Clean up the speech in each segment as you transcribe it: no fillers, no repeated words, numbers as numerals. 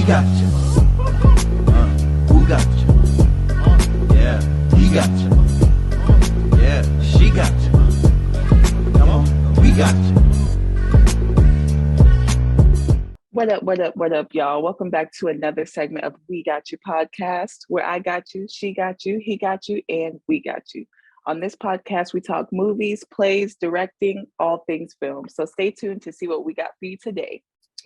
got you. Who got you? Yeah, he got you. Yeah, she got you. Come on, we got you. What up, y'all? Welcome back to another segment of We Got You podcast, where I got you, she got you, he got you, and we got you. On this podcast, we talk movies, plays, directing, all things film. So stay tuned to see what we got for you today.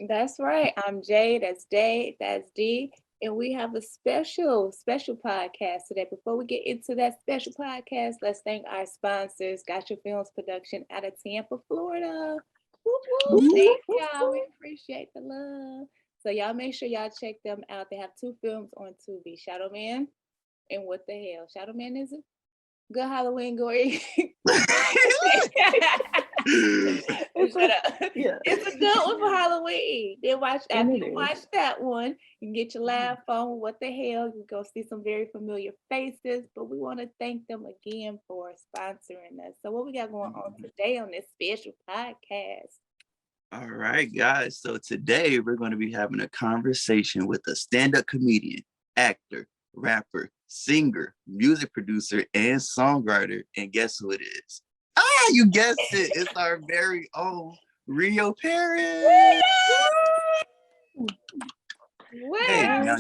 That's right. I'm Jay. That's Day. That's D. And we have a special podcast today. Before we get into that special podcast, let's thank our sponsors, Got Your Films Production out of Tampa, Florida. Whoop, whoop. Thank y'all. We appreciate the love. So y'all make sure y'all check them out. They have 2 films on Tubi, Shadow Man and What the Hell. Shadow Man is a good Halloween gory. It's a good one for Halloween. Then after you watch that one, you can get your laugh on. What the hell? You can go see some very familiar faces. But we want to thank them again for sponsoring us. So what we got going on today on this special podcast? All right, guys. So today we're going to be having a conversation with a stand-up comedian, actor, rapper, singer, music producer, and songwriter. And guess who it is? You guessed it. It's our very own RIO Paris. Hey, now,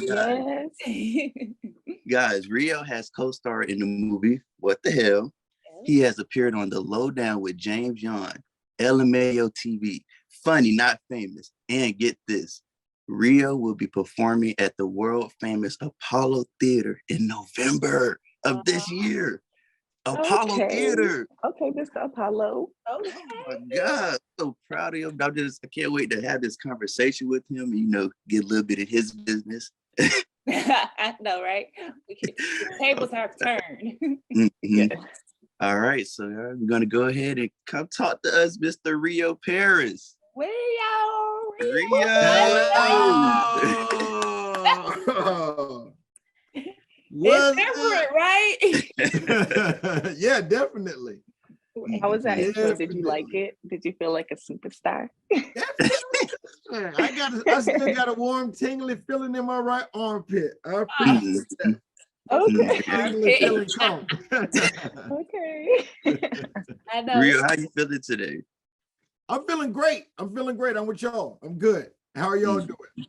guys, RIO has co-starred in the movie What the Hell. He has appeared on The Lowdown with James Young, LMAO TV, Funny Not Famous, and get this, RIO will be performing at the world famous Apollo Theater in November of this year. Apollo Theater. Okay, Mr. Apollo. Okay. Oh my God, so proud of him. I can't wait to have this conversation with him. Get a little bit of his business. I know, right? The tables have turned. Yes. All right, so we're gonna go ahead and come talk to us, Mr. RIO Paris. RIO. It's different, right? Yeah, definitely. How was that intro? Did you like it? Did you feel like a superstar? I still got a warm, tingly feeling in my right armpit. I appreciate that. Okay. Tingly feeling calm. Okay. I know. RIO, how you feeling today? I'm feeling great. I'm with y'all. I'm good. How are y'all doing?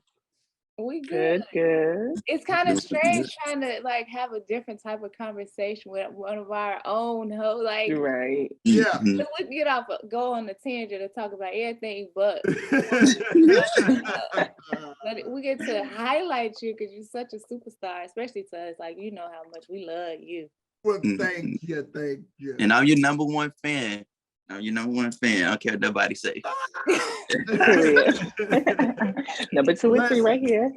We good. It's kind of strange trying to have a different type of conversation with one of our own right. Yeah. We go on the tangent and talk about everything, but we get to highlight you because you're such a superstar, especially to us. You know how much we love you. Well, thank you. And I'm your number one fan. I don't care what nobody say. Number 2 and 3 right here.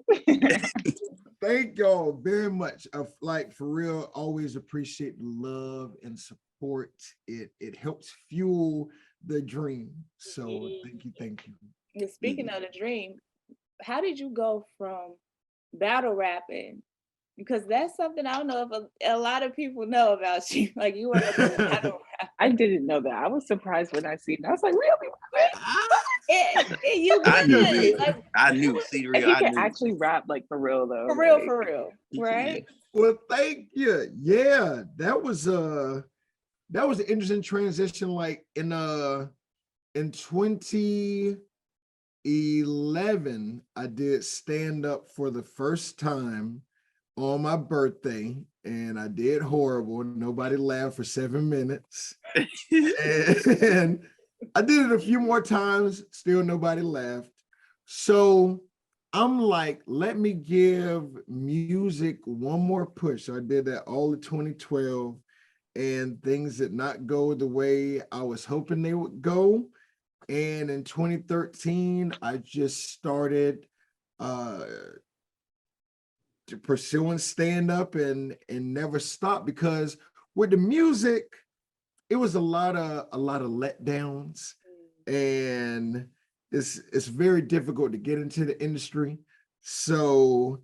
Thank y'all very much. For real, always appreciate the love and support. It helps fuel the dream. So thank you. And speaking of the dream, how did you go from battle rapping? Because that's something I don't know if a lot of people know about you. You were a battle rapper. I didn't know that. I was surprised when I seen it. I was like, really? You I knew. I knew. See, RIO, he can actually rap for real though. For real, right? Well, thank you. Yeah, that was an interesting transition. In 2011, I did stand up for the first time on my birthday, and I did horrible. Nobody laughed for 7 minutes. And I did it a few more times, still nobody laughed. So I'm like, let me give music one more push. So I did that all of 2012, and things did not go the way I was hoping they would go. And in 2013, I just started pursuing stand-up and never stopped, because with the music, it was a lot of letdowns, and it's very difficult to get into the industry. So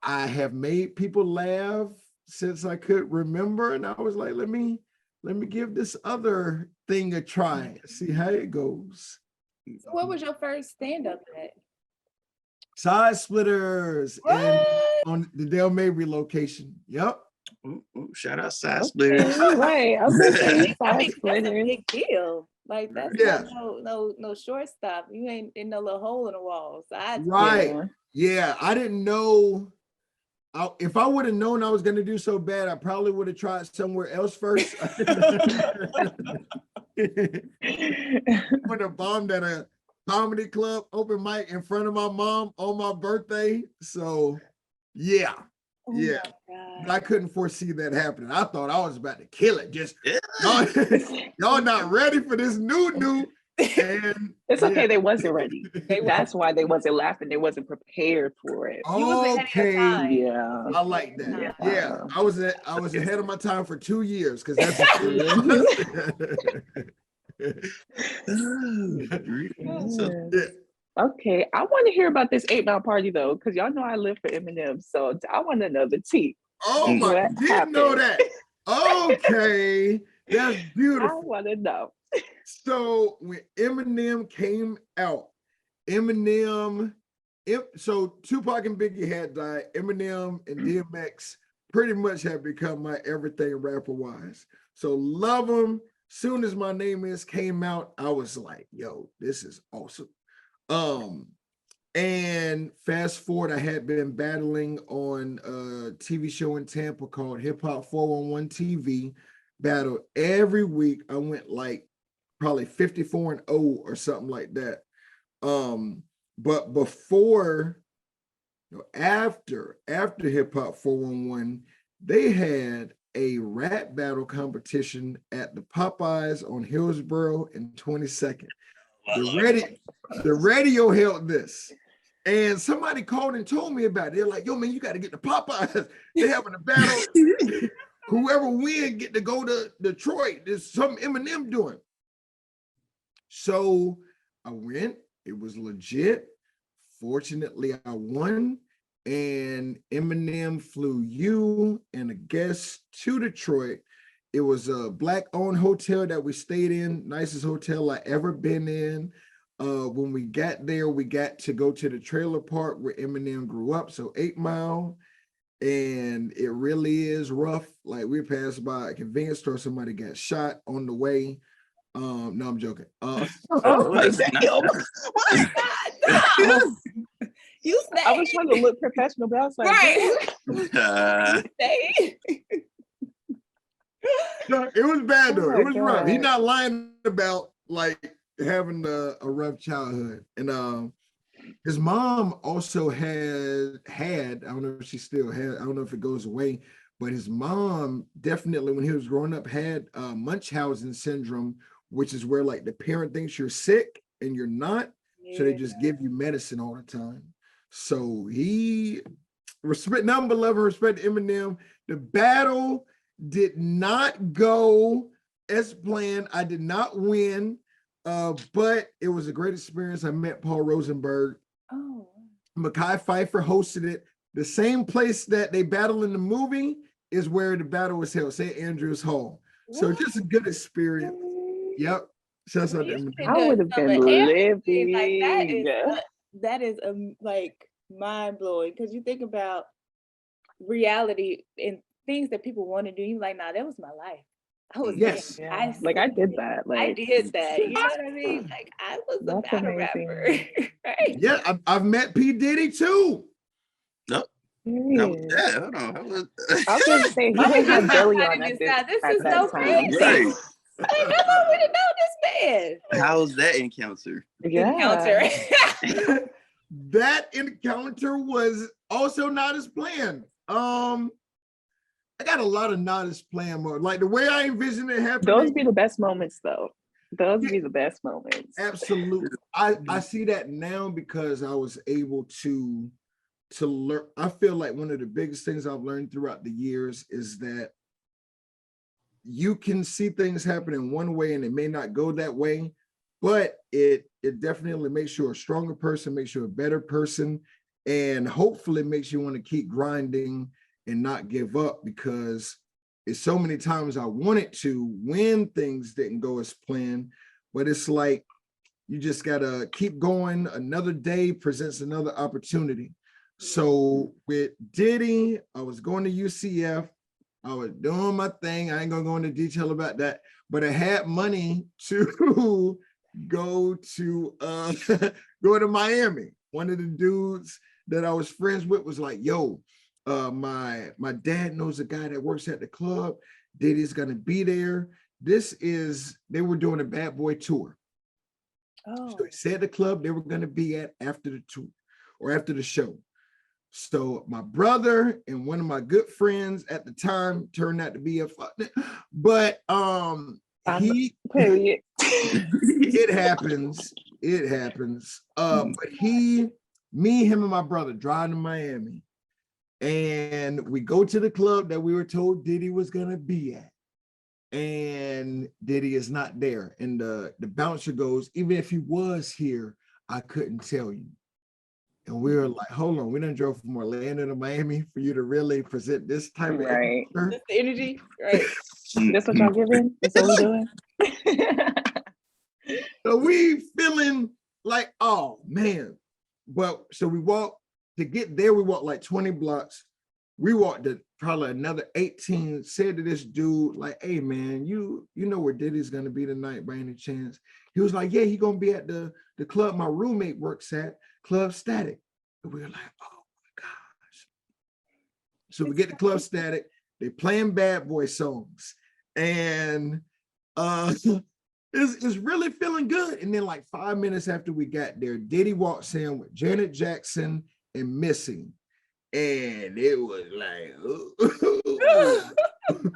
I have made people laugh since I could remember, and I was like, let me give this other thing a try, see how it goes. So what was your first stand-up at? Side Splitters and on the Del Mabry location. Yep. Ooh, shout out Side Splitters. Right. I was gonna say I Side mean, that's a Splitters. big deal. Like that's Yeah. not no shortstop. You ain't in no little hole in the wall. Side Right. Yeah. Yeah. I didn't know. If I would have known I was going to do so bad, I probably would have tried somewhere else first. Would have bombed at a comedy club open mic in front of my mom on my birthday. So, yeah. Oh Yeah. But I couldn't foresee that happening. I thought I was about to kill it. Just y'all not ready for this new. And it's okay, they wasn't ready. That's why they wasn't laughing. They wasn't prepared for it. Okay. Yeah. I like that. Yeah. I was ahead of my time for 2 years because that's Okay, I want to hear about this 8 Mile party though, because y'all know I live for Eminem, so I want to know the tea. Oh my! Didn't know that. Okay, that's beautiful. I want to know. So when Eminem came out, so Tupac and Biggie had died. Eminem and DMX pretty much have become my everything rapper wise. So love them. Soon as My Name Is came out, I was like, yo, this is awesome. And fast forward, I had been battling on a TV show in Tampa called Hip Hop 411 TV. Battle every week. I went like probably 54-0 or something like that. But before, after Hip Hop 411, they had a rap battle competition at the Popeyes on Hillsborough and 22nd. The radio held this. And somebody called and told me about it. They're like, yo, man, you got to get the Popeyes. They're having a battle. Whoever wins get to go to Detroit. There's something Eminem doing. So I went. It was legit. Fortunately, I won. And Eminem flew you and a guest to Detroit. It was a Black-owned hotel that we stayed in. Nicest hotel I ever been in. When we got there, we got to go to the trailer park where Eminem grew up. So 8 Mile. And it really is rough. Like we passed by a convenience store. Somebody got shot on the way. No, I'm joking. What is that? No. You stay. I was trying to look professional, but I was like, right. It was bad though. It was rough. He's God. not lying about like having a rough childhood. And his mom also had, I don't know if she still had, I don't know if it goes away, but his mom definitely when he was growing up had Munchausen syndrome, which is where like the parent thinks you're sick and you're not. Yeah. So they just give you medicine all the time. So he respect nothing but love and respect to Eminem. The battle did not go as planned. I did not win, but it was a great experience. I met Paul Rosenberg. Oh. Mekhi Phifer hosted it. The same place that they battle in the movie is where the battle was held, St. Andrews Hall. What? So just a good experience. Yep. Shouts out to Eminem. I would have been living. Like that is like mind blowing because you think about reality and things that people want to do. You're like, nah, that was my life. I was yes, yeah. I did that. Like I did that. You know what I mean? Like I was a battle rapper, right? Yeah, I've met P. Diddy too. No. Yeah. Hold on. I was going to say he didn't have belly on at this is so crazy. Right. I never would have known this man. How's that encounter? Yeah. That encounter was also not as planned. I got a lot of not as planned mode. Like the way I envisioned it happening. Those be the best moments though. Those be the best moments. Absolutely. I see that now because I was able to learn. I feel like one of the biggest things I've learned throughout the years is that you can see things happen in one way and it may not go that way, but it definitely makes you a stronger person, makes you a better person, and hopefully makes you want to keep grinding and not give up, because it's so many times I wanted to when things didn't go as planned, but it's like You just gotta keep going. Another day presents another opportunity. So with Diddy, I was going to UCF. I was doing my thing. I ain't gonna go into detail about that, but I had money to go to go to Miami. One of the dudes that I was friends with was like, yo, my dad knows a guy that works at the club. Diddy's gonna be there. They were doing a Bad Boy tour. Oh. So he said the club they were gonna be at after the tour or after the show. So my brother and one of my good friends at the time turned out to be a fuck, but period. it happens. But me, him, and my brother driving to Miami, and we go to the club that we were told Diddy was gonna be at, and Diddy is not there. And the bouncer goes, even if he was here, I couldn't tell you. And we were like, hold on, we done drove from Orlando to Miami for you to really present this type of Right. That's the energy, right? That's what y'all giving? That's what we're doing? So we feeling like, oh man. But so we walked to get there, we walked like 20 blocks. We walked to probably another 18, said to this dude, like, hey man, you know where Diddy's gonna be tonight by any chance? He was like, yeah, he gonna be at the club my roommate works at, Club Static. And we were like, oh my gosh. So we get to Club Static, they playing Bad Boy songs. And it's really feeling good. And then like 5 minutes after we got there, Diddy walks in with Janet Jackson and Missing. And it was like,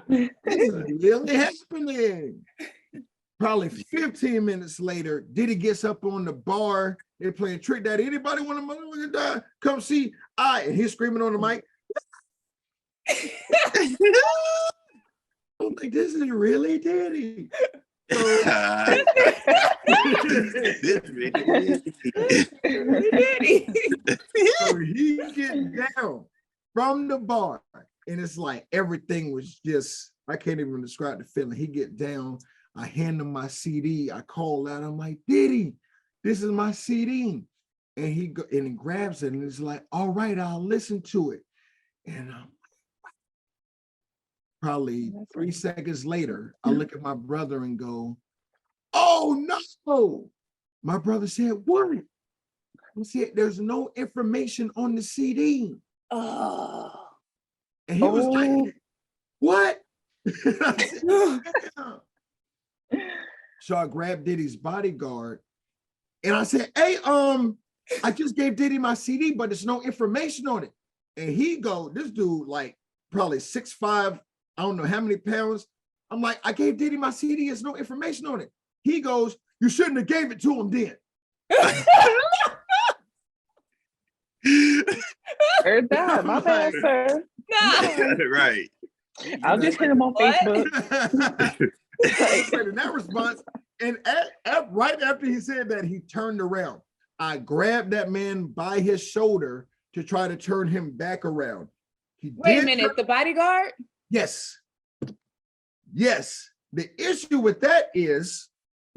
this is really happening. Probably 15 minutes later, Diddy gets up on the bar. They're playing Trick Daddy. Anybody want to motherfucking die? Come see and he's screaming on the mic. I'm like, this is really Diddy. So, so he gets down from the bar, and it's like everything was just, I can't even describe the feeling. He get down, I hand him my CD, I call out, I'm like, Diddy, this is my CD. And he grabs it and it's like, all right, I'll listen to it. And probably 3 seconds later, I look at my brother and go, oh no. My brother said, what? He said, there's no information on the CD. Oh. And he was like, what? So I grabbed Diddy's bodyguard and I said, hey, I just gave Diddy my CD, but there's no information on it. And he this dude, like probably 6'5", I don't know how many pounds. I'm like, I gave Diddy my CD, there's no information on it. He goes, you shouldn't have gave it to him then. Heard that, my bad, sir. Right. I'll just hit him on Facebook. In that response, and right after he said that, he turned around. I grabbed that man by his shoulder to try to turn him back around. Wait a minute, the bodyguard? Yes. Yes. The issue with that is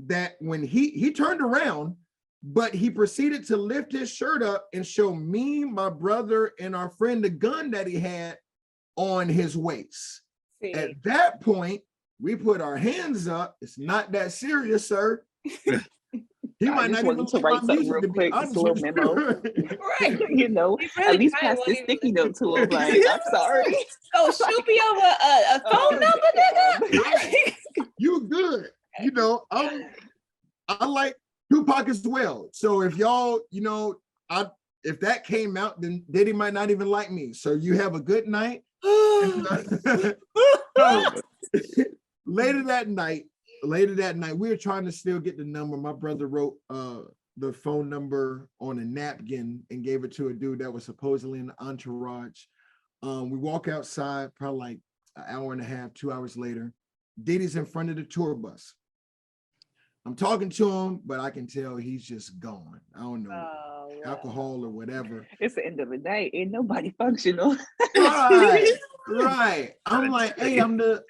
that when he turned around, but he proceeded to lift his shirt up and show me, my brother, and our friend the gun that he had on his waist. See. At that point, we put our hands up. It's not that serious, sir. He might not even to write something real quick, just a little memo. Right. You know, really at least pass this sticky note to him. Like, I'm sorry. So shoot me over a phone number, nigga. You good. You know, I like Tupac as well. So if y'all, you know, if that came out, then Diddy might not even like me. So you have a good night. Later that night, we were trying to still get the number. My brother wrote the phone number on a napkin and gave it to a dude that was supposedly in the entourage. We walk outside, probably like an hour and a half, 2 hours later. Diddy's in front of the tour bus. I'm talking to him, but I can tell he's just gone. I don't know, alcohol or whatever. It's the end of the day. Ain't nobody functional. Right. I'm like, hey, I'm the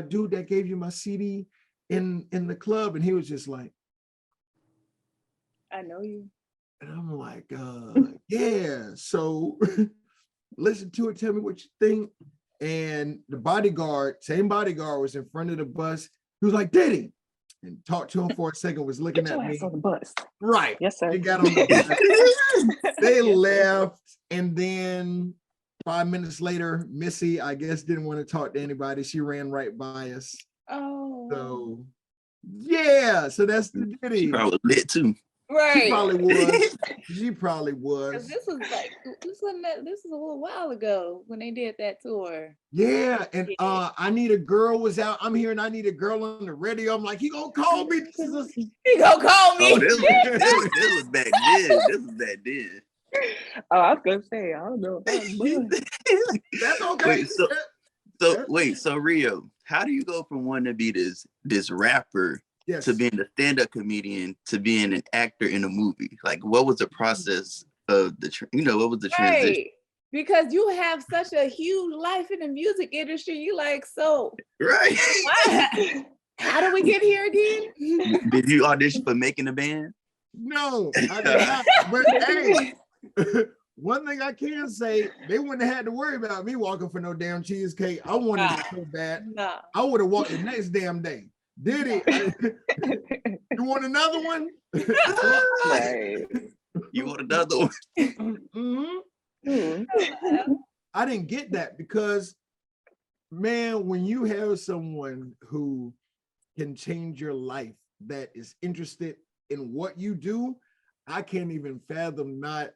dude that gave you my CD in the club, and he was just like, I know you. And I'm like, yeah. So listen to it, tell me what you think. And the bodyguard, same bodyguard, was in front of the bus. He was like, Diddy, and talked to him for a second, was looking Get your at me. ass on the bus. Right. Yes, sir. They got on the bus. They Yes, sir. left. And then 5 minutes later, Missy, I guess, didn't want to talk to anybody. She ran right by us. Oh. So yeah, so that's the Diddy. She probably lit too. Right. She probably was. She probably 'Cause was. this was a little while ago when they did that tour. Yeah, and Yeah. I Need a Girl was out. I'm hearing I Need a Girl on the radio. I'm like, he gonna call me. This is He gonna call me. Oh, this was back then. This was back then. Oh, I was gonna say, I don't know. that's okay. So Rio, how do you go from wanting to be this rapper Yes. to being a stand-up comedian to being an actor in a movie? Like, what was the process of what was the transition? Right. Because you have such a huge life in the music industry. You like, so Right. why? How do we get here again? Did you audition for Making a Band? No, I did not. But hey, one thing I can say, they wouldn't have had to worry about me walking for no damn cheesecake. I wanted it so bad. Nah. I would have walked the next damn day. Did it? You want another one? Right. You want another one? Mhm. Hmm. I didn't get that because, man, when you have someone who can change your life, that is interested in what you do, I can't even fathom not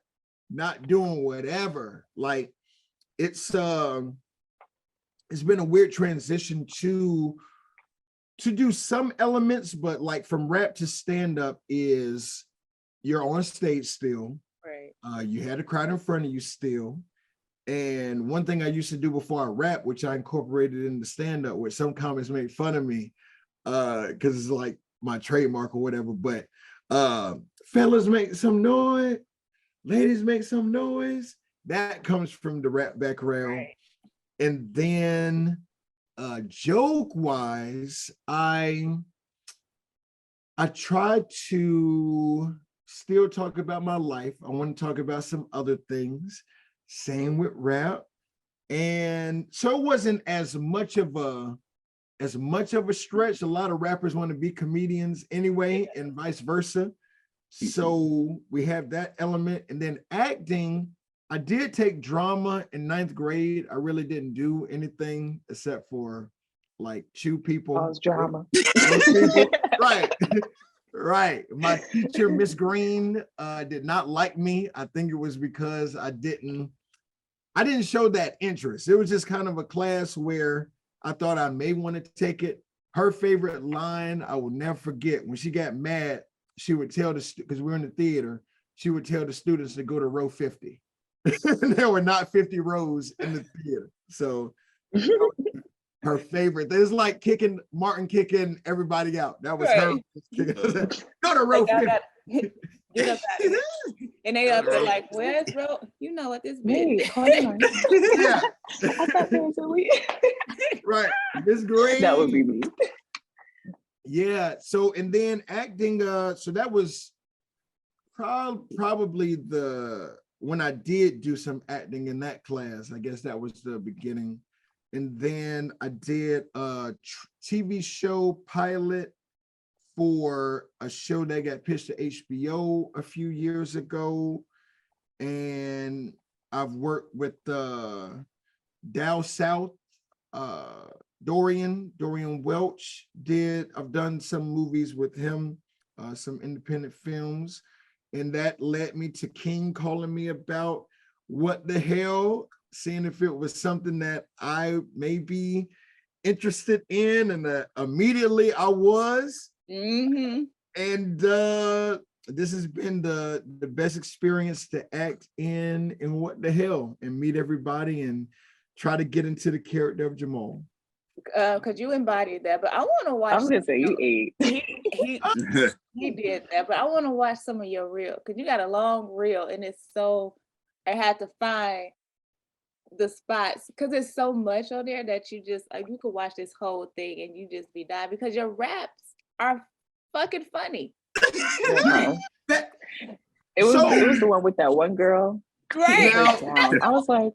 doing whatever. Like, it's been a weird transition to do some elements, but like from rap to stand up is you're on stage still. Right. You had a crowd in front of you still. And one thing I used to do before I rap, which I incorporated in the stand-up, which some comics make fun of me, because it's like my trademark or whatever, but fellas make some noise, ladies make some noise. That comes from the rap background. Right. And then joke-wise, I try to still talk about my life. I want to talk about some other things. Same with rap. And so it wasn't as much of a stretch. A lot of rappers want to be comedians anyway, and vice versa. So we have that element. And then acting, I did take drama in 9th grade. I really didn't do anything except for like chew people. Cause drama. Right. Right. My teacher, Miss Green, did not like me. I think it was because I didn't show that interest. It was just kind of a class where I thought I may want to take it. Her favorite line, I will never forget, when she got mad, she would tell because we're in the theater, she would tell the students to go to row 50. There were not 50 rows in the theater. So her favorite. There's like Martin kicking everybody out. That was her. Go to row 50. Get up out of here. And they up there like, where's row? You know what this Wait, bitch. hold on. Yeah. I thought there was a week. Right. Miss Green. That would be me. Yeah. So, and then acting, so that was probably when I did do some acting in that class. I guess that was the beginning. And then I did a TV show pilot for a show that got pitched to HBO a few years ago. And I've worked with Dow South, Dorian Welch I've done some movies with him, some independent films. And that led me to King calling me about what the hell, seeing if it was something that I may be interested in. And immediately I was. Mm-hmm. And this has been the best experience to act in What the Hell and meet everybody and try to get into the character of Jamal. Because you embodied that, but I want to watch. I was gonna say you ate. He did that, but I want to watch some of your reel because you got a long reel, and it's so. I had to find the spots because there's so much on there that you just you could watch this whole thing and you just be dying because your raps are fucking funny. It was the one with that one girl. Right. Now, I was like,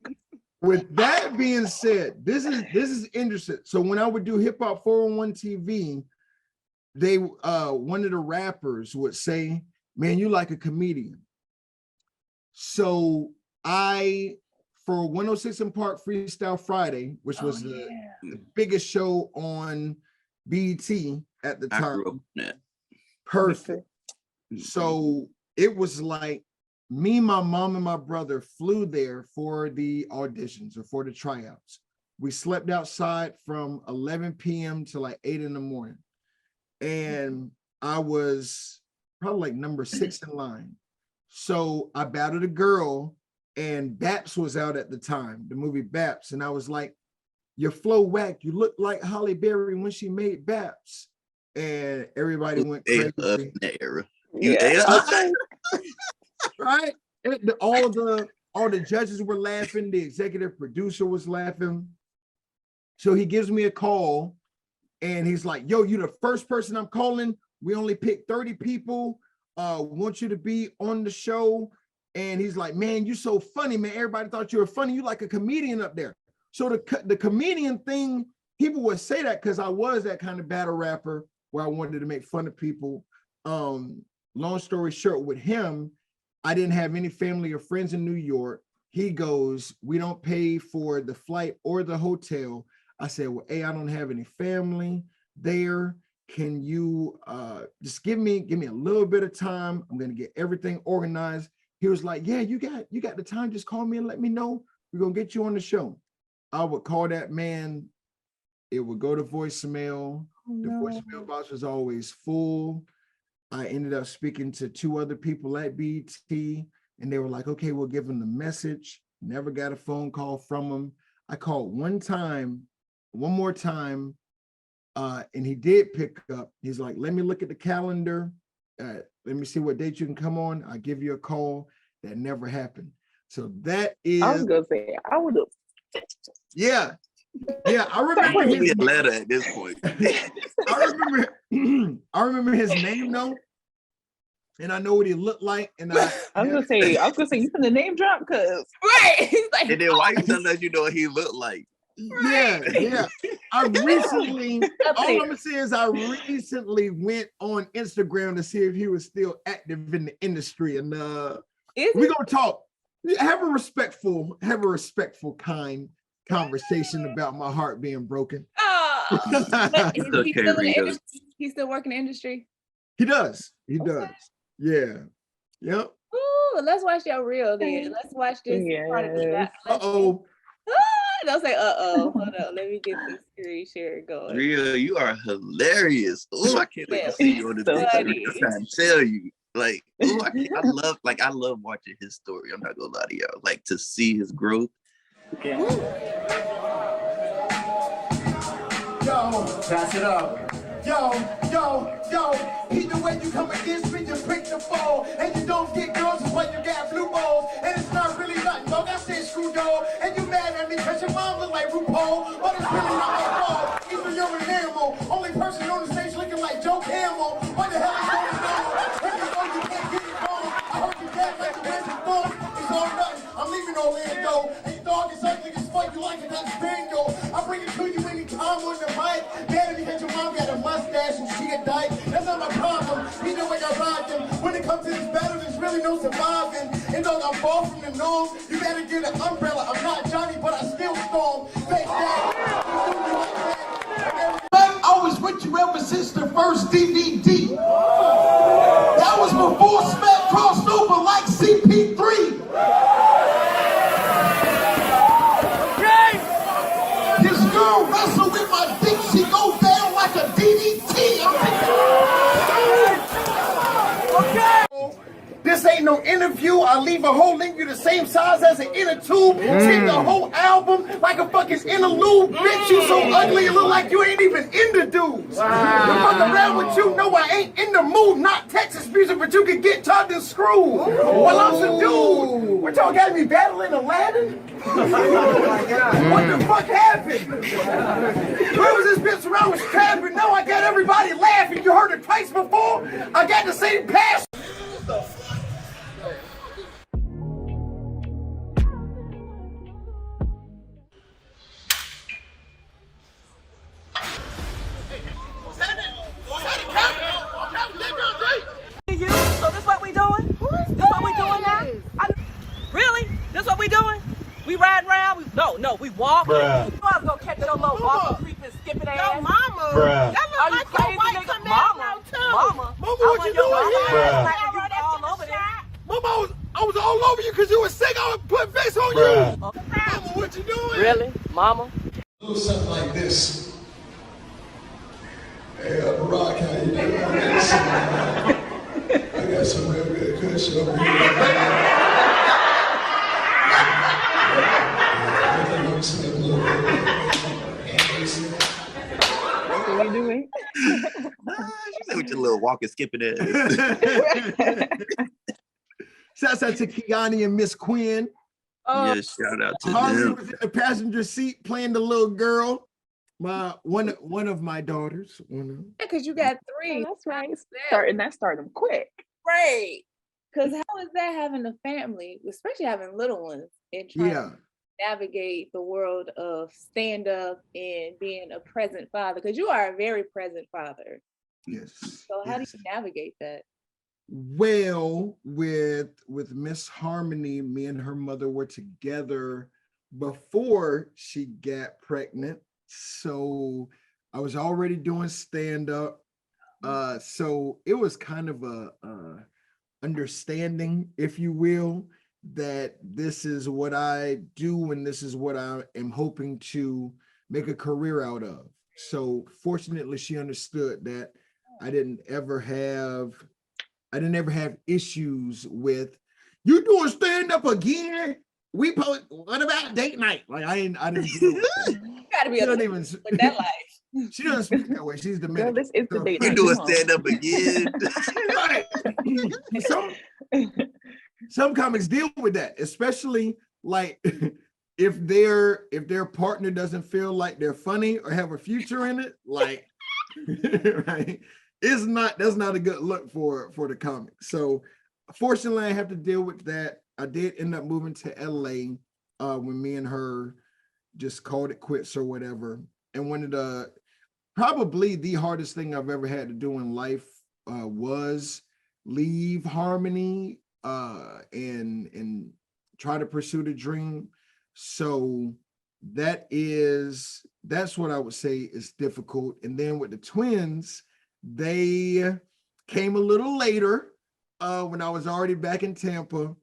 with that being said, this is interesting. So when I would do Hip Hop 401 TV, they one of the rappers would say, "Man, you like a comedian." So for 106 in Park Freestyle Friday, which was the biggest show on BET at the time. Perfect. So it was like me, my mom, and my brother flew there for the auditions or for the tryouts. We slept outside from 11 p.m. to like 8 in the morning. And I was probably like number 6 in line. So I battled a girl, and Baps was out at the time, the movie Baps. And I was like, "Your flow whack. You look like Halle Berry when she made Baps." And everybody went crazy. That era. yeah. Right? And all the judges were laughing. The executive producer was laughing. So he gives me a call, and he's like, "Yo, you the first person I'm calling. We only picked 30 people. Want you to be on the show." And he's like, "Man, you so funny, man. Everybody thought you were funny. You like a comedian up there." So the comedian thing, people would say that because I was that kind of battle rapper where I wanted to make fun of people. Long story short, with him, I didn't have any family or friends in New York. He goes, "We don't pay for the flight or the hotel." I said, "Well, hey, I don't have any family there. Can you just give me a little bit of time? I'm gonna get everything organized." He was like, "Yeah, you got the time. Just call me and let me know. We're gonna get you on the show." I would call that man. It would go to voicemail. The voicemail box was always full. I ended up speaking to 2 other people at BET, and they were like, "Okay, we'll give him the message." Never got a phone call from him. I called one more time, and he did pick up. He's like, "Let me look at the calendar. Let me see what date you can come on. I'll give you a call." That never happened. So that is. I was gonna say I would have. Yeah. I remember his letter at this point. I remember his name though, and I know what he looked like. And I was gonna say you put the name drop because Right. He's like, And then why you telling us you know what he looked like? Yeah. I recently, all I'm gonna say is I recently went on Instagram to see if he was still active in the industry, and we're gonna talk. Have a respectful, kind conversation about my heart being broken. but he's still working in the industry. He does. Okay. Yeah. Yep. Ooh, let's watch your reel then. Let's watch this. Yes. Uh-oh. Don't say uh-oh. Hold on. Let me get this screen share going. Rio, you are hilarious. Oh, I can't wait to see you on the video. I'm trying to tell you. Like, I love watching his story. I'm not gonna lie to y'all. Like, to see his growth. Yeah. Yo, pass it up. Yo. Either way you come against me, just pick the fall. And you don't get girls, is why you got blue balls. And it's not really nothing, dog. I said screw dog. And you mad at me cause your mom look like RuPaul. But it's really not my fault. Either you're an animal. Only person on the stage looking like Joe Camel. What the hell is going on? If you know you can't get it wrong. I heard you dad like the Winter Thorn. It's all nothing. I'm leaving Orlando. And your dog is ugly as fuck. You like a Dutch Spaniel. I bring it to you anytime on the mic. Mad because your mom got a mustache and she a dyke. That's not my problem. Either way I ride them. When it comes to this battle, there's really no surviving. And dog, I'm far from the norm. You better get an umbrella. I'm not Johnny, but I still storm. Fake that. I was with you ever since the first DVD. That was before Smack crossed over like CP3. This girl wrestle with my dick, she go down like a DDT. Okay. This ain't no interview. I leave a hole in you the same size as an inner tube. Take the whole album like a fucking interlude. Bitch, you so ugly, you look like you ain't even into dudes. Wow. The fuck around with you, no, I ain't in the mood. Not Texas music, but you can get tugged and screwed. Well, I'm some dude. What y'all got me battling Aladdin? What the fuck happened? Where was this bitch around was trapping? No, I got everybody laughing. You heard it twice before. I got the same passion. What the fuck? No, we walk. Bruh. You was gonna catch your little walking, creeping, skipping ass. Yo, mama. Bruh. That Are look you like crazy, your white nigga? Camaro too. Mama, Mama, what you doing here? Bruh. Like you all over there. Mama, I was all over you because you were sick. I was putting face on Bruh. you. Mama, what you doing? Really, mama? A little something like this. Hey, Barack, how you doing? I got some real good cushion over here. I think I'm slipping a little bit. That's what we doing. She said with your little walking, skipping ass. Shouts out to Kiani and Miss Quinn. Yeah, shout out to Harvey them. was in the passenger seat playing the little girl. My one of my daughters. Yeah, because you got three. That's right. That. Start them quick. Right. Because how is that having a family, especially having little ones, and trying Yeah. to navigate the world of stand-up and being a present father? Because you are a very present father. Yes. So how yes. do you navigate that? Well, with Miss Harmony, me and her mother were together before she got pregnant. So I was already doing stand-up. So it was kind of a understanding, if you will, that this is what I do and this is what I am hoping to make a career out of. So fortunately, she understood that I didn't ever have issues with you doing stand-up again. What about date night? Like I didn't do that. You gotta be She a doesn't little even with that life. she doesn't speak that way. She's Girl, Dominican. this is the So- date You night. doing Come on. stand up again? Right. Some comics deal with that, especially like if their partner doesn't feel like they're funny or have a future in it, like right. That's not a good look for the comic. So fortunately, I have to deal with that. I did end up moving to LA when me and her just called it quits or whatever. And one of the probably the hardest thing I've ever had to do in life was leave Harmony and try to pursue the dream. So that's what I would say is difficult. And then with the twins, they came a little later when I was already back in Tampa.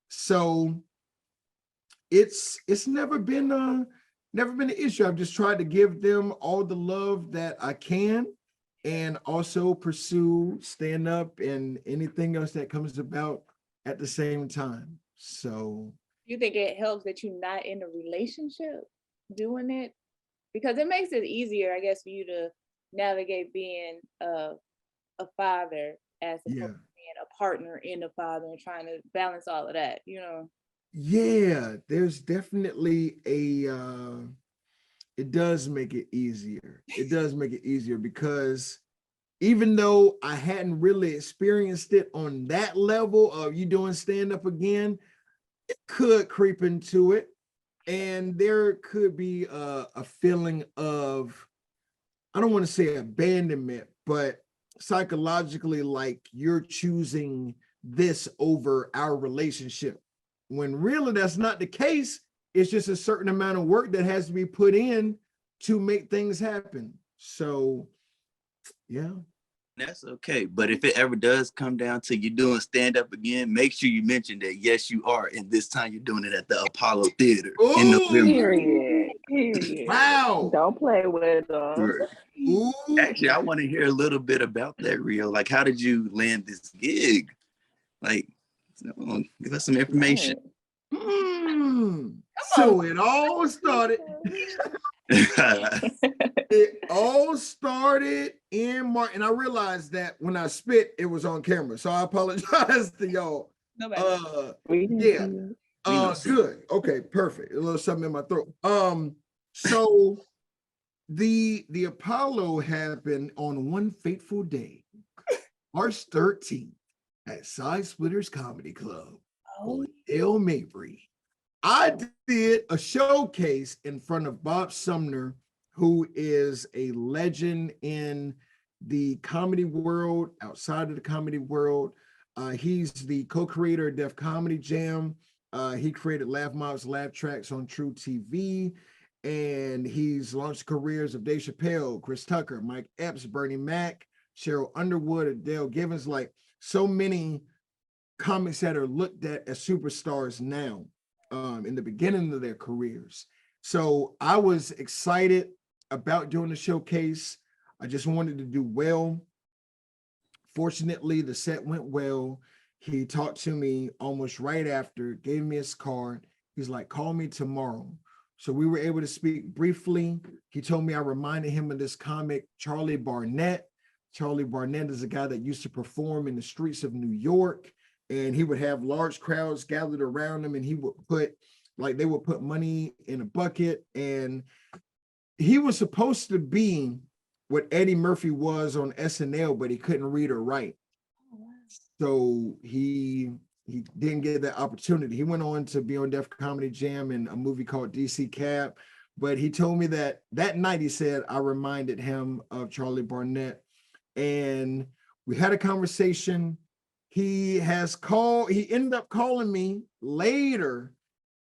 So it's never been an issue. I've just tried to give them all the love that I can and also pursue stand up and anything else that comes about at the same time. So You think it helps that you're not in a relationship doing it? Because it makes it easier, I guess, for you to navigate being a father as opposed to being a partner in a father and trying to balance all of that, you know? Yeah, there's definitely it does make it easier. It does make it easier because even though I hadn't really experienced it on that level of you doing stand-up again, it could creep into it. And there could be a feeling of, I don't want to say abandonment, but psychologically, like you're choosing this over our relationship. When really that's not the case. It's just a certain amount of work that has to be put in to make things happen. So, yeah. That's okay. But if it ever does come down to you doing stand up again, make sure you mention that, yes, you are. And this time you're doing it at the Apollo Theater in November. Period. Wow. Don't play with us. Ooh. Actually, I want to hear a little bit about that, Rio. Like, how did you land this gig? Like, give us some information. So it all started. It all started in March, and I realized that when I spit, it was on camera. So I apologize to y'all. Yeah. Good. Okay, perfect. A little something in my throat. So the Apollo happened on one fateful day, March 13th, at Side Splitters Comedy Club on El Mabry. I did a showcase in front of Bob Sumner, who is a legend in the comedy world, outside of the comedy world. He's the co-creator of Def Comedy Jam. He created Laff Mobb's Laugh Tracks on True TV, and he's launched careers of Dave Chappelle, Chris Tucker, Mike Epps, Bernie Mac, Cheryl Underwood, Adele Givens, like so many comics that are looked at as superstars now in the beginning of their careers. So I was excited about doing the showcase. I just wanted to do well. Fortunately, the set went well. He talked to me almost right after, gave me his card. He's like, call me tomorrow. So we were able to speak briefly. He told me I reminded him of this comic, Charlie Barnett. Charlie Barnett is a guy that used to perform in the streets of New York, and he would have large crowds gathered around him, and he would put, like, they would put money in a bucket, and he was supposed to be what Eddie Murphy was on SNL, but he couldn't read or write. So he didn't get that opportunity. He went on to be on Def Comedy Jam in a movie called DC Cab, but he told me that night, he said, I reminded him of Charlie Barnett, and we had a conversation. He ended up calling me later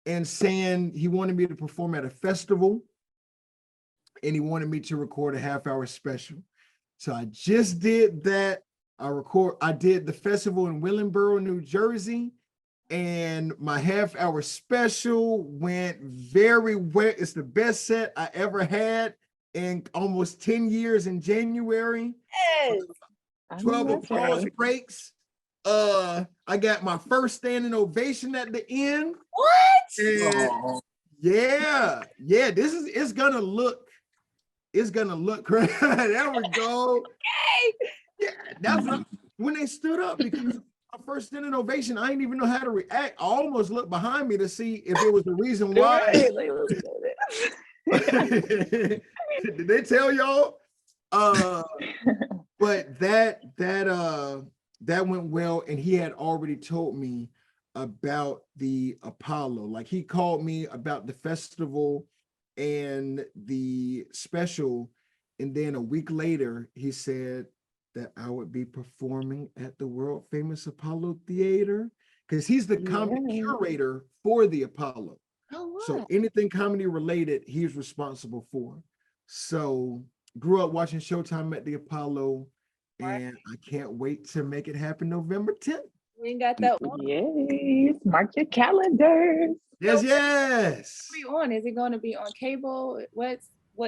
and saying he wanted me to perform at a festival, and he wanted me to record a half-hour special. So I just did that. I did the festival in Willingboro, New Jersey, and my half-hour special went very well. It's the best set I ever had in almost 10 years in January. Yes. 12 applause breaks. I got my first standing ovation at the end. What? And yeah, it's gonna look great. There we go. Okay. Yeah, that's when they stood up, because my first standing ovation, I didn't even know how to react. I almost looked behind me to see if there was a reason why. Did they tell y'all? But that went well, and he had already told me about the Apollo. Like, he called me about the festival and the special, and then a week later he said that I would be performing at the world famous Apollo Theater, because he's the comedy curator for the Apollo. Oh, wow. So anything comedy related, he's responsible for. So grew up watching Showtime at the Apollo, and I can't wait to make it happen November 10th. We ain't got that one. Yes, mark your calendars. Yes. What are you on? Is it going to be on cable? What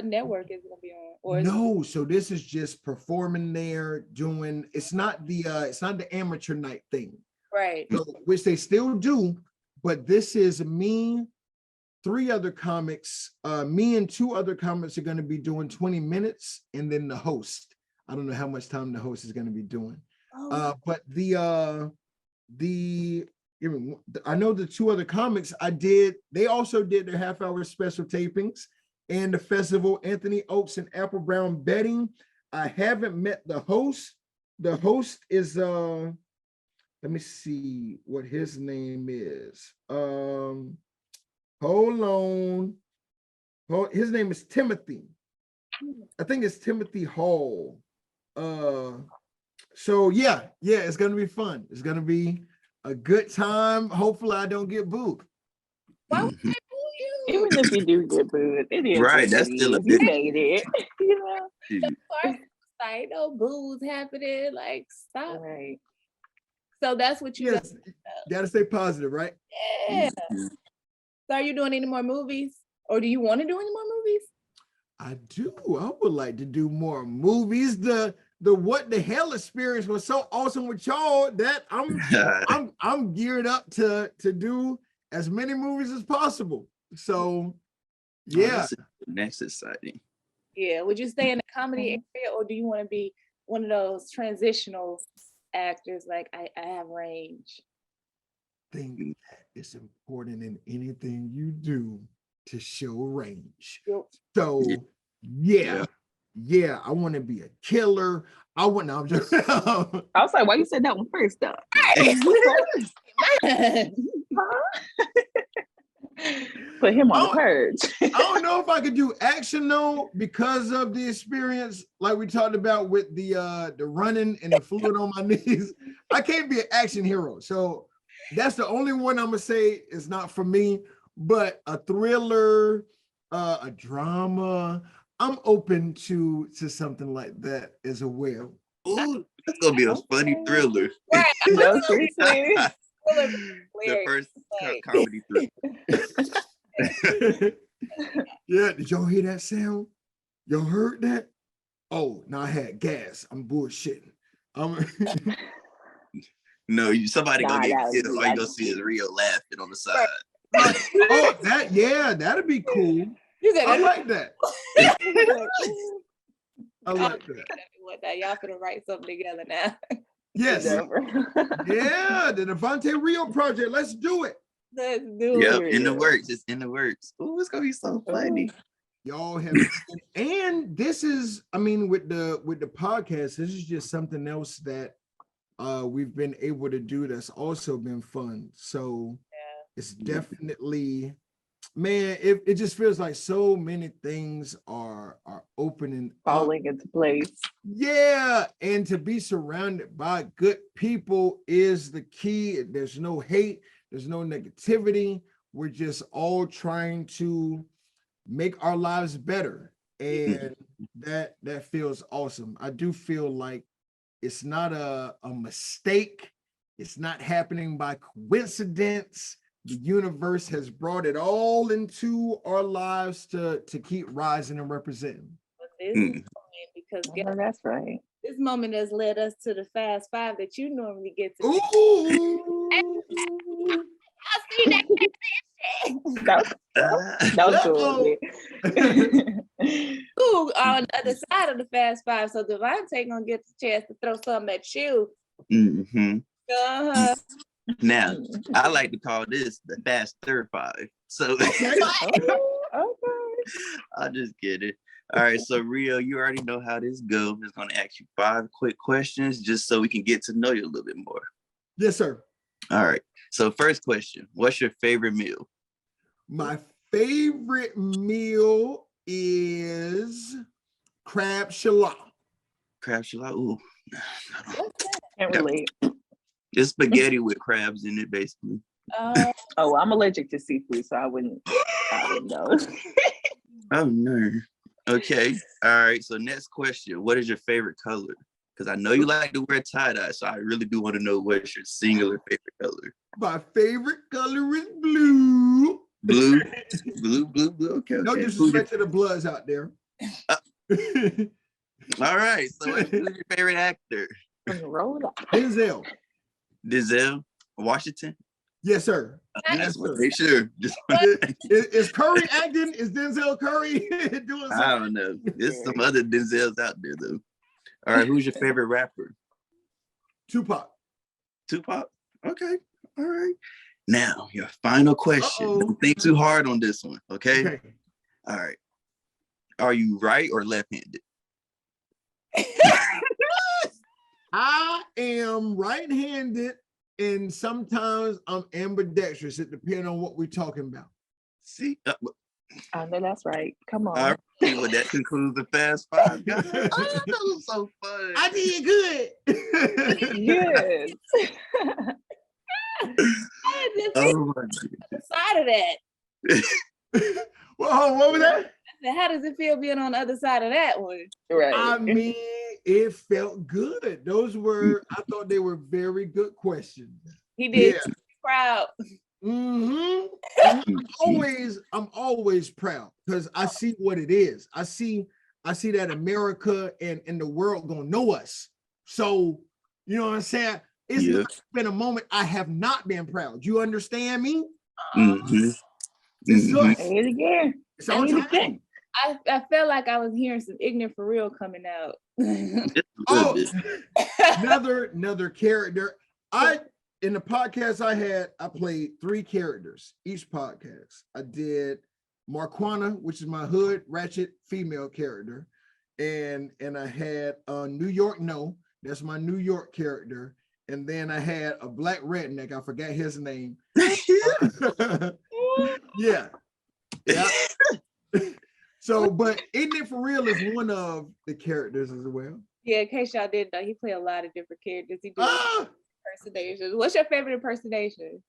network is it going to be on? Or No, so this is just performing there, doing. It's not the amateur night thing, right? so, which they still do, but this is me, 3 other comics. Me and 2 other comics are going to be doing 20 minutes, and then the host. I don't know how much time the host is going to be doing. But I know the 2 other comics they also did their half-hour special tapings and the festival, Anthony Oakes and Apple Brown Betting. I haven't met the host. The host is let me see what his name is. Hold on. His name is Timothy. I think it's Timothy Hall. So yeah, it's gonna be fun. It's gonna be a good time. Hopefully I don't get booed. Why would they boo you? Even if you do get booed, it is Right, what that's it still a is. You big- made it. You know? Of course, like no booze happening. Like stop. Right. So that's what you Yes, gotta stay positive, right? Yeah. So are you doing any more movies, or do you want to do any more movies? I do. I would like to do more movies. The What the Hell experience was so awesome with y'all that I'm geared up to do as many movies as possible. So yeah. Next exciting. Yeah. Would you stay in the comedy area, or do you want to be one of those transitional actors? Like I have range. I think that it's important in anything you do to show range. Yep. So yeah, I want to be a killer. I'm just I was like, why you said that one first though? Put him on the purge. I don't know if I could do action though, because of the experience, like we talked about with the running and the fluid on my knees. I can't be an action hero. So That's the only one I'm gonna say is not for me. But a thriller, a drama, I'm open to something like that as well. Ooh, that's gonna be a funny thriller. Right. No, seriously. The first comedy thriller. Yeah, did y'all hear that sound? Y'all heard that? Oh, no, I had gas. I'm bullshitting. No, somebody Nah, gonna get that would killed. be All you gonna see is Rio laughing on the side. Oh, that'd be cool. You said I that. like that. I like that. What that? Y'all finna write something together now. Yes. Never. Yeah, the Devontae Rio project. Let's do it. Let's do Yep, it. in the works. It's in the works. Ooh, it's gonna be so funny. Y'all have, and this is, I mean, with the podcast, this is just something else that we've been able to do that's also been fun. So it's definitely, man, it just feels like so many things are opening Falling into place. Yeah, and to be surrounded by good people is the key. There's no hate, there's no negativity. We're just all trying to make our lives better, and that feels awesome. I do feel like it's not a mistake. It's not happening by coincidence. The universe has brought it all into our lives to keep rising and representing. This moment, because Oh, that's right. this moment has led us to the Fast Five that you normally get to. Ooh. I see that. Don't do it. Ooh, on the other side of the Fast Five, so Devontae gonna get the chance to throw something at you. Mm-hmm. Uh-huh. Now, I like to call this the Faster Five. So Okay. I'll just get it. All right, so Rio, you already know how this goes. I'm just gonna ask you 5 quick questions just so we can get to know you a little bit more. Yes, sir. All right. So first question, what's your favorite meal? My favorite meal is crab shallot. Crab shallot. Ooh. Can't relate. It's spaghetti with crabs in it, basically. Oh, I'm allergic to seafood, so I wouldn't know. Oh no. Okay. All right. So next question. What is your favorite color? Because I know you like to wear tie-dye, so I really do want to know what's your singular favorite color. My favorite color is blue. Blue. Blue. Okay. No disrespect to the Bloods out there. All right. So who's your favorite actor? Roll up. Denzel. Denzel Washington? Yes, sir. That's what they sure. Just Is Curry acting? Is Denzel Curry doing something? I don't know. There's some other Denzels out there though. All right, who's your favorite rapper? Tupac. Tupac? Okay. All right. Now, your final question. Uh-oh. Don't think too hard on this one, okay? Okay. All right. Are you right or left-handed? I am right-handed, and sometimes I'm ambidextrous. It depends on what we're talking about. See? I know that's right. Come on. All right. Well, that concludes the Fast Five, guys. Oh, that was so fun. I did good. Yes. Oh my Side of that. Well, what was that? How does it feel being on the other side of that one? Right. I mean, it felt good. I thought they were very good questions. He did. Yeah. Proud. Mm-hmm. I'm always proud because I see what it is. I see that America and the world gonna know us. So, you know what I'm saying? It's not been a moment I have not been proud. You understand me? Mm-hmm. It's good. Say it again. It's all Say it time. again. I felt like I was hearing some ignorant for real coming out. Oh, another character. In the podcast I played 3 characters each podcast. I did Marquana, which is my hood ratchet female character, and I had New York No, that's my New York character, and then I had a black redneck. I forgot his name. Yeah. So, but Isn't It For Real is one of the characters as well. Yeah, in case y'all didn't know, he played a lot of different characters. He did impersonations. What's your favorite impersonation?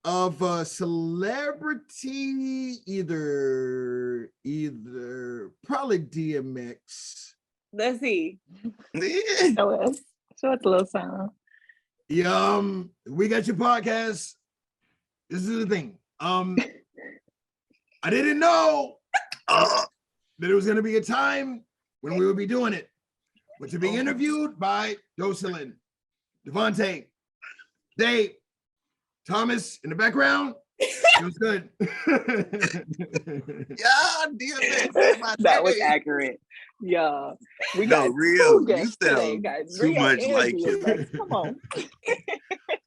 Of a celebrity, either probably DMX. Let's see. Yeah. Show us a little song. We got your podcast. This is the thing. I didn't know that it was gonna be a time when we would be doing it, but to be interviewed by Jocelyn, Devontae, Dave, Thomas in the background, it was good. Yeah, DMX. That was accurate. Yeah. We No, got real. two guests You sound today, guys. too Rio much and like DMX. him. Come on.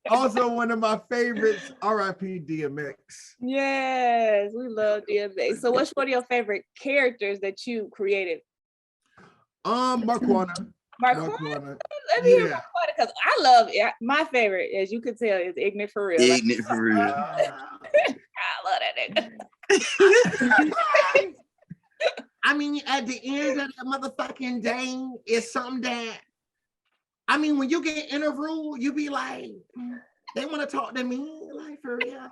Also, one of my favorites, RIP DMX. Yes, we love DMX. So what's one of your favorite characters that you created? Marquana. Marquand? Let me hear Yeah. Marquand, because I love it. My favorite, as you can tell, is Ignorant for Real. Like, Ignorant for real. I love that nigga. I mean, at the end of the motherfucking day, it's something that, I mean, when you get interviewed, you be like, they want to talk to me, like, for real.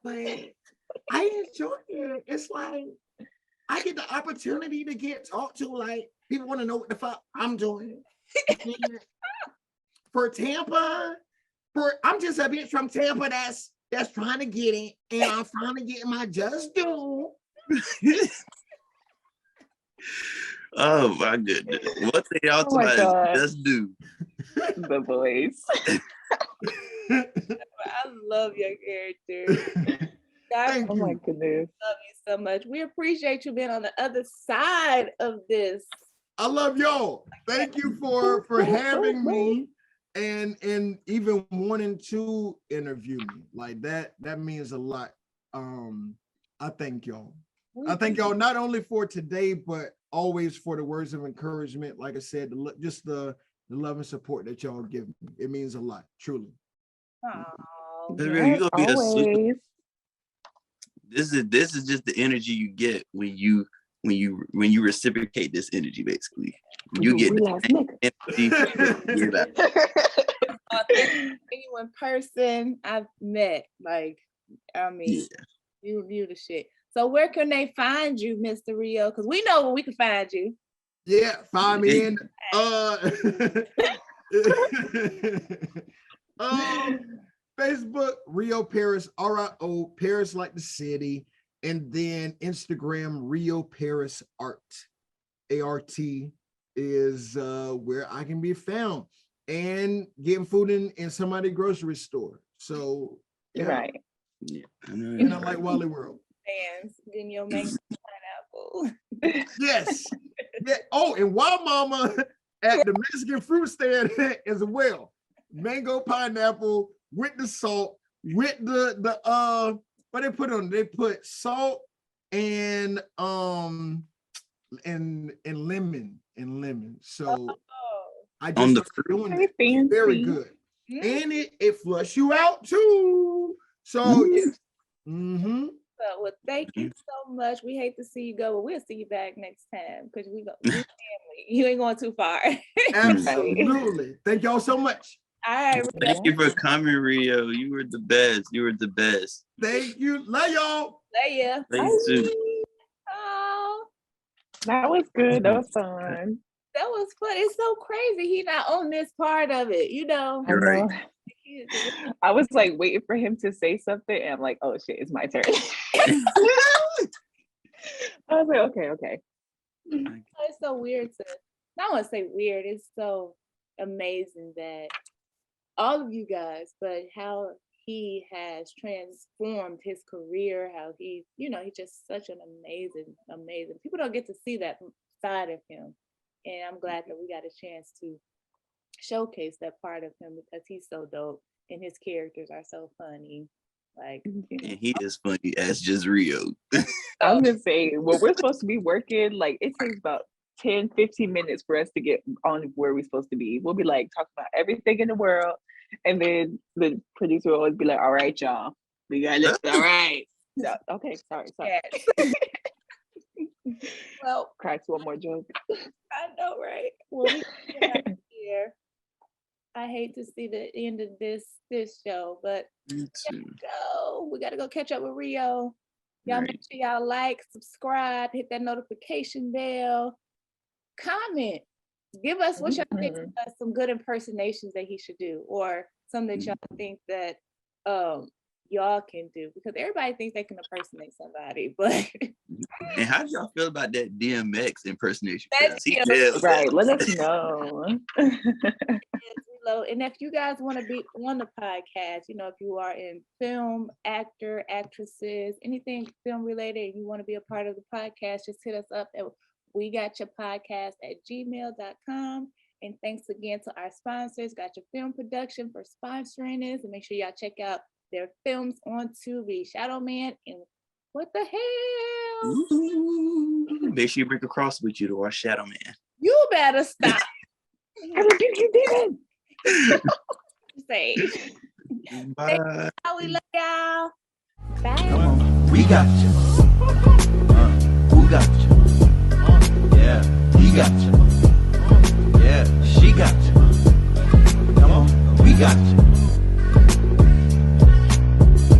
But I enjoy it. It's like, I get the opportunity to get talked to, like, people want to know what the fuck I'm doing. And for Tampa, I'm just a bitch from Tampa that's trying to get it, and I'm trying to get my just due. Oh my goodness. What thing y'all Oh my talking God. about is just do. The voice. I love your character. God, Thank Oh you. my goodness. love you so much. We appreciate you being on the other side of this. I love y'all. Thank you for having me and even wanting to interview me. Like that means a lot. I thank y'all. I thank y'all not only for today, but always for the words of encouragement. Like I said, just the love and support that y'all give me. It means a lot, truly. Oh, That's real. You gonna be a super. Always. This is just the energy you get when you reciprocate this energy. Basically, you get Real ass nigga. energy. Give back. anyone person I've met, like, I mean, you the shit. So where can they find you, Mr. Rio? Because we know where we can find you. Yeah, find me in Facebook, Rio Paris, RIO Paris like the city, and then Instagram, Rio Paris Art. ART is where I can be found, and getting food in somebody's grocery store. So yeah, Right. Yeah, I know. and I like Wally World. Fans, getting your mango pineapple. Yes. Yeah. Oh, and Wild Mama at the Mexican fruit stand as well. Mango pineapple with the salt, with the what they put on? They put salt and lemon. So I just On the started doing Very that. fancy. Very good. Mm. And it flush you out too. So yes. Mm-hmm. So, well, thank you so much. We hate to see you go, but we'll see you back next time because we family. You ain't going too far. Absolutely. Thank y'all so much. All right. Thank you for coming, Rio. You were the best. You were the best. Thank you. Love y'all. Lay ya. Thank you. Oh, That was good. That was fun. that was fun. It's so crazy. He not on this part of it, you know. I You're right. know. I was like waiting for him to say something, and I'm like, oh shit, it's my turn. I was like, okay. It's so weird to, I don't want to say weird. It's so amazing that all of you guys, but how he has transformed his career, how he's just such an amazing. People don't get to see that side of him. And I'm glad that we got a chance to showcase that part of him because he's so dope and his characters are so funny. Like, And he is funny as just Rio. I'm just saying, when we're supposed to be working, like it takes about 10-15 minutes for us to get on where we're supposed to be. We'll be like talking about everything in the world, and then the producer will always be like, all right, y'all, we got it. All right. No, okay, sorry. yes. Well, Cracks one more joke. I know, right? Well, we here. I hate to see the end of this show, but Me too. we gotta go catch up with Rio. Y'all Right. make sure y'all like, subscribe, hit that notification bell, comment. Give us what y'all think some good impersonations that he should do, or some that y'all think that y'all can do, because everybody thinks they can impersonate somebody, but And how do y'all feel about that DMX impersonation? That's He cute. nails Right. that. Let us know. and if you guys want to be on the podcast, if you are in film, actor, actresses, anything film related, and you want to be a part of the podcast, just hit us up at wegotyourpodcast@gmail.com. And thanks again to our sponsors, Got Your Film Production, for sponsoring this. And make sure y'all check out their films on Tubi. Shadow Man and what the hell? Ooh, make sure you bring a cross with you to watch Shadow Man. You better stop. I rebuke you, demon. Say, Bye. how we love y'all. Bye. Come on. We got you. Who got you? Yeah, he got you. Yeah, she got you. Come on. We got you.